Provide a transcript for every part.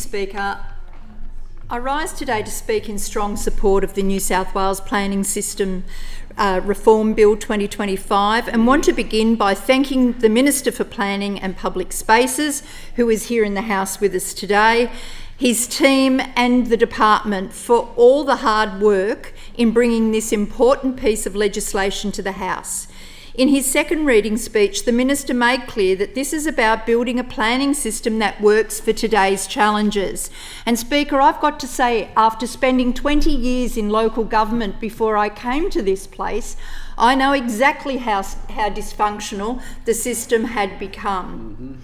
Speaker. I rise today to speak in strong support of the New South Wales Planning System Reform Bill 2025 and want to begin by thanking the Minister for Planning and Public Spaces, who is here in the House with us today, his team and the department for all the hard work in bringing this important piece of legislation to the House. In his second reading speech, the Minister made clear that this is about building a planning system that works for today's challenges. And Speaker, I've got to say, after spending 20 years in local government before I came to this place, I know exactly how dysfunctional the system had become.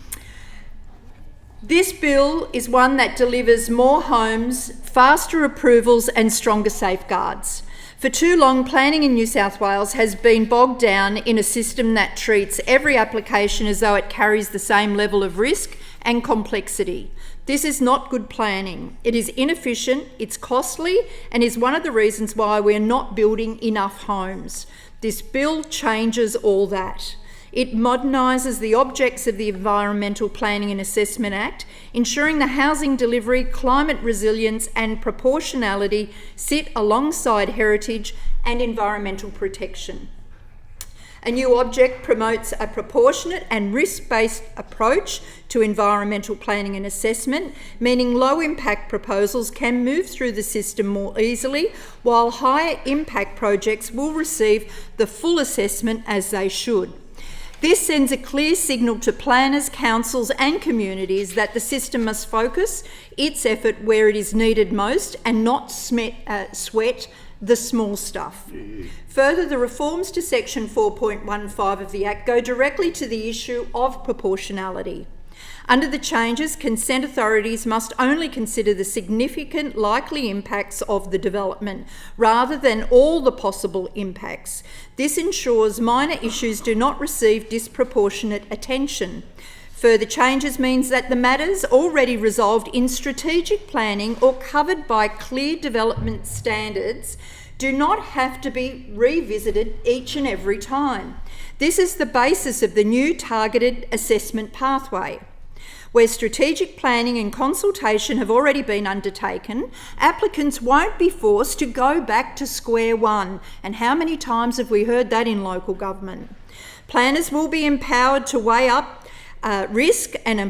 This bill is one that delivers more homes, faster approvals and stronger safeguards. For too long, planning in New South Wales has been bogged down in a system that treats every application as though it carries the same level of risk and complexity. This is not good planning. It is inefficient, it's costly, and is one of the reasons why we're not building enough homes. This bill changes all that. It modernises the objects of the Environmental Planning and Assessment Act, ensuring the housing delivery, climate resilience and proportionality sit alongside heritage and environmental protection. A new object promotes a proportionate and risk-based approach to environmental planning and assessment, meaning low-impact proposals can move through the system more easily, while higher-impact projects will receive the full assessment as they should. This sends a clear signal to planners, councils and communities that the system must focus its effort where it is needed most and not sweat the small stuff. Further, the reforms to Section 4.15 of the Act go directly to the issue of proportionality. Under the changes, consent authorities must only consider the significant likely impacts of the development rather than all the possible impacts. This ensures minor issues do not receive disproportionate attention. Further changes means that the matters already resolved in strategic planning or covered by clear development standards do not have to be revisited each and every time. This is the basis of the new targeted assessment pathway. Where strategic planning and consultation have already been undertaken, applicants won't be forced to go back to square one. And how many times have we heard that in local government? Planners will be empowered to weigh up risk and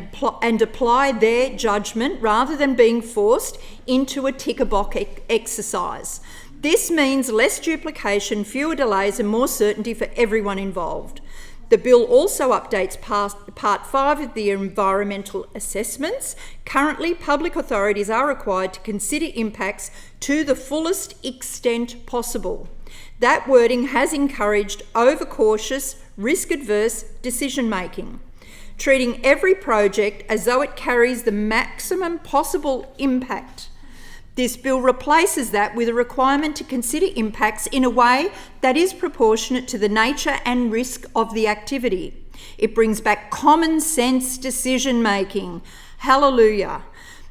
apply their judgment rather than being forced into a tick-a-box exercise. This means less duplication, fewer delays and more certainty for everyone involved. The bill also updates Part 5 of the environmental assessments. Currently, public authorities are required to consider impacts to the fullest extent possible. That wording has encouraged overcautious, risk-adverse decision-making, treating every project as though it carries the maximum possible impact. This bill replaces that with a requirement to consider impacts in a way that is proportionate to the nature and risk of the activity. It brings back common sense decision-making. Hallelujah.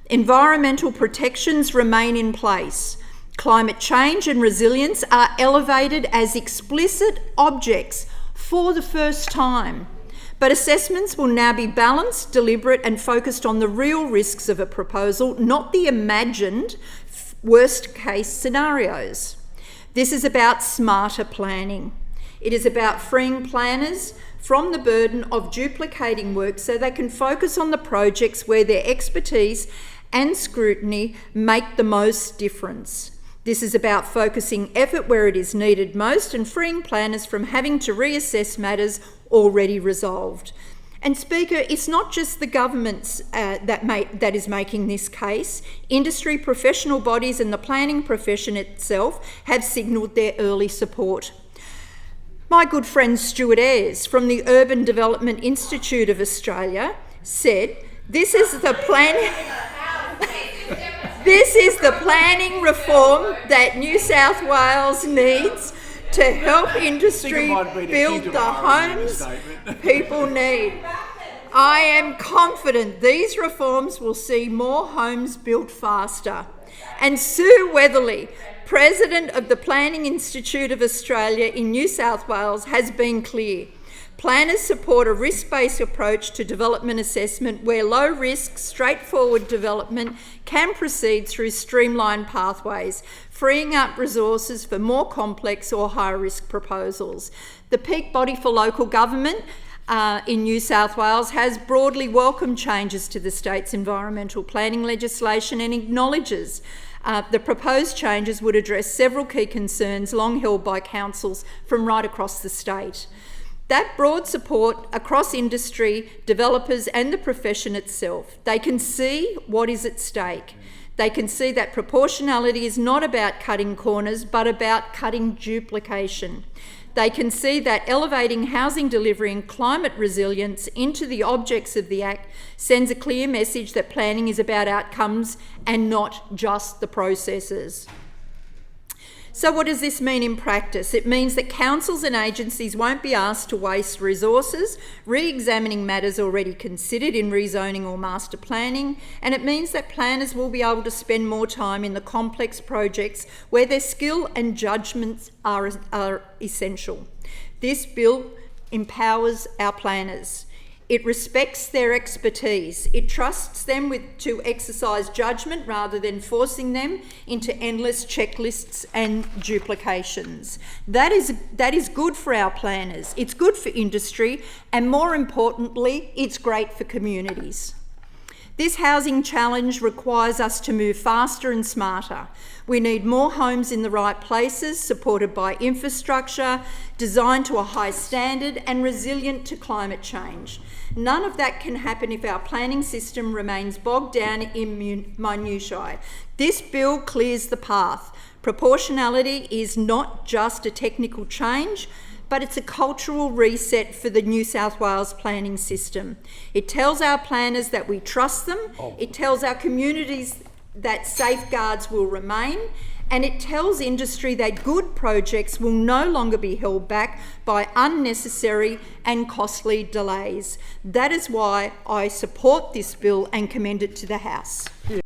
Environmental protections remain in place. Climate change and resilience are elevated as explicit objects for the first time. But assessments will now be balanced, deliberate and focused on the real risks of a proposal, not the imagined worst-case scenarios. This is about smarter planning. It is about freeing planners from the burden of duplicating work so they can focus on the projects where their expertise and scrutiny make the most difference. This is about focusing effort where it is needed most and freeing planners from having to reassess matters already resolved. And Speaker, it's not just the governments that is making this case. Industry, professional bodies and the planning profession itself have signalled their early support. My good friend Stuart Ayres from the Urban Development Institute of Australia said, This is the planning reform that New South Wales needs to help industry build the homes people need. I am confident these reforms will see more homes built faster. And Sue Weatherly, President of the Planning Institute of Australia in New South Wales, has been clear. Planners support a risk-based approach to development assessment where low-risk, straightforward development can proceed through streamlined pathways, freeing up resources for more complex or high-risk proposals. The peak body for local government in New South Wales has broadly welcomed changes to the state's environmental planning legislation and acknowledges the proposed changes would address several key concerns long held by councils from right across the state. That broad support across industry, developers and the profession itself, they can see what is at stake. They can see that proportionality is not about cutting corners, but about cutting duplication. They can see that elevating housing delivery and climate resilience into the objects of the Act sends a clear message that planning is about outcomes and not just the processes. So what does this mean in practice? It means that councils and agencies won't be asked to waste resources re-examining matters already considered in rezoning or master planning, and it means that planners will be able to spend more time in the complex projects where their skill and judgments are essential. This bill empowers our planners. It respects their expertise. It trusts them to exercise judgment rather than forcing them into endless checklists and duplications. That is good for our planners. It's good for industry, and more importantly, it's great for communities. This housing challenge requires us to move faster and smarter. We need more homes in the right places, supported by infrastructure, designed to a high standard and resilient to climate change. None of that can happen if our planning system remains bogged down in minutiae. This bill clears the path. Proportionality is not just a technical change, but it's a cultural reset for the New South Wales planning system. It tells our planners that we trust them, it tells our communities that safeguards will remain, and it tells industry that good projects will no longer be held back by unnecessary and costly delays. That is why I support this bill and commend it to the House.